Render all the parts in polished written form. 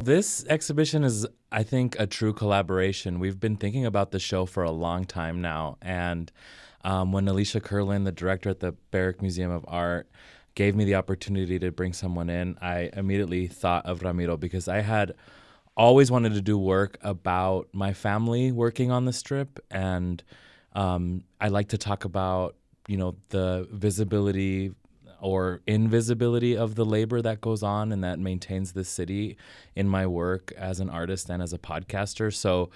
This exhibition is, I think, a true collaboration. We've been thinking about the show for a long time now. And when Alicia Curlin, the director at the Barrick Museum of Art, gave me the opportunity to bring someone in, I immediately thought of Ramiro because I had always wanted to do work about my family working on the strip. And I like to talk about, the visibility or invisibility of the labor that goes on and that maintains the city in my work as an artist and as a podcaster. So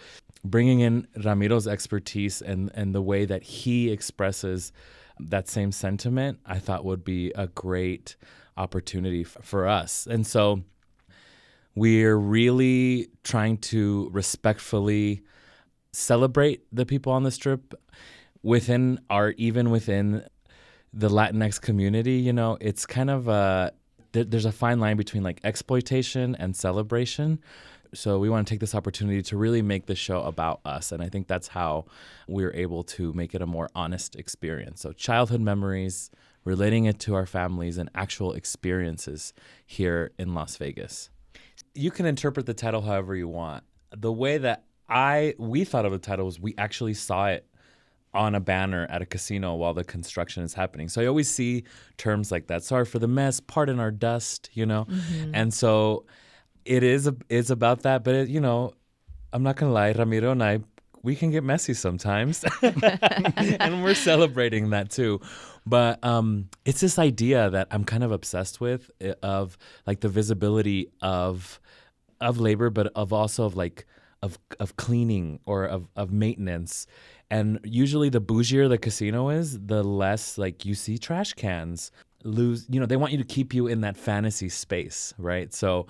bringing in Ramiro's expertise and the way that he expresses that same sentiment, I thought would be a great opportunity for us. And so we're really trying to respectfully celebrate the people on the strip within art, even within the Latinx community. It's kind of there's a fine line between like exploitation and celebration. So we want to take this opportunity to really make the show about us. And I think that's how we're able to make it a more honest experience. So childhood memories, relating it to our families and actual experiences here in Las Vegas. You can interpret the title however you want. The way that we thought of the title was we actually saw it on a banner at a casino while the construction is happening. So I always see terms like that. Sorry for the mess, pardon our dust, Mm-hmm. And so it's about that. But, I'm not going to lie, Ramiro and I, we can get messy sometimes. And we're celebrating that too. But it's this idea that I'm kind of obsessed with of like the visibility of labor, but of cleaning or of maintenance. And usually the bougier the casino is, the less like you see trash cans they want you to keep you in that fantasy space, right? So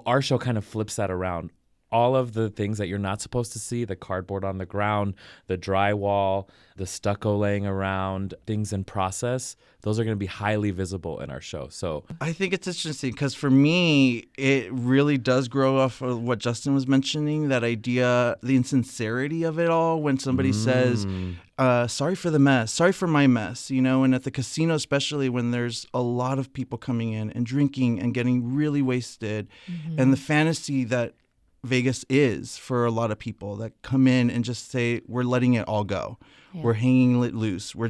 our show kind of flips that around. All of the things that you're not supposed to see, the cardboard on the ground, the drywall, the stucco laying around, things in process, those are going to be highly visible in our show. So I think it's interesting because for me, it really does grow off of what Justin was mentioning, that idea, the insincerity of it all when somebody says, sorry for the mess, sorry for my mess, and at the casino, especially when there's a lot of people coming in and drinking and getting really wasted, and the fantasy that Vegas is for a lot of people that come in and just say, we're letting it all go. Yeah. We're hanging it loose. We're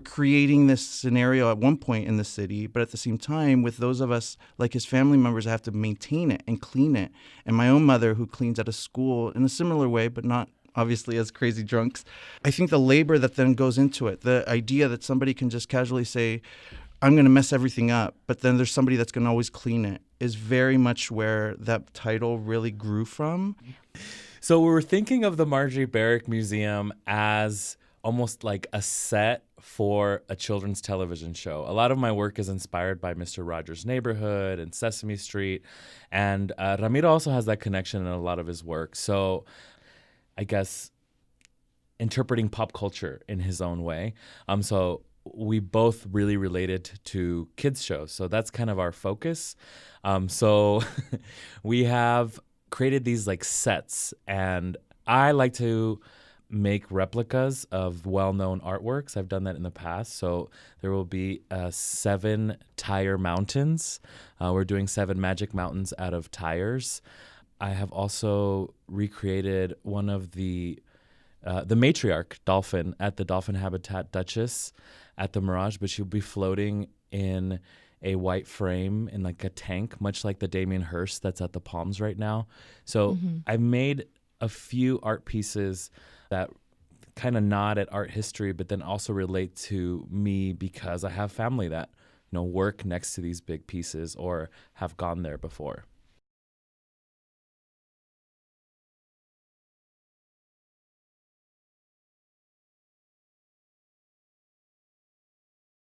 creating this scenario at one point in the city, but at the same time, with those of us like his family members that have to maintain it and clean it. And my own mother who cleans at a school in a similar way, but not obviously as crazy drunks. I think the labor that then goes into it, the idea that somebody can just casually say, I'm going to mess everything up, but then there's somebody that's going to always clean it, is very much where that title really grew from. So we were thinking of the Marjorie Barrick Museum as almost like a set for a children's television show. A lot of my work is inspired by Mr. Rogers' Neighborhood and Sesame Street. And Ramiro also has that connection in a lot of his work. So I guess interpreting pop culture in his own way. So we both really related to kids shows. So that's kind of our focus. So we have created these like sets, and I like to make replicas of well-known artworks. I've done that in the past. So there will be 7 tire mountains. We're doing 7 magic mountains out of tires. I have also recreated one of the matriarch dolphin at the Dolphin Habitat Duchess at the Mirage, but she'll be floating in a white frame in like a tank, much like the Damien Hirst that's at the Palms right now. So I made a few art pieces that kind of nod at art history, but then also relate to me because I have family that work next to these big pieces or have gone there before.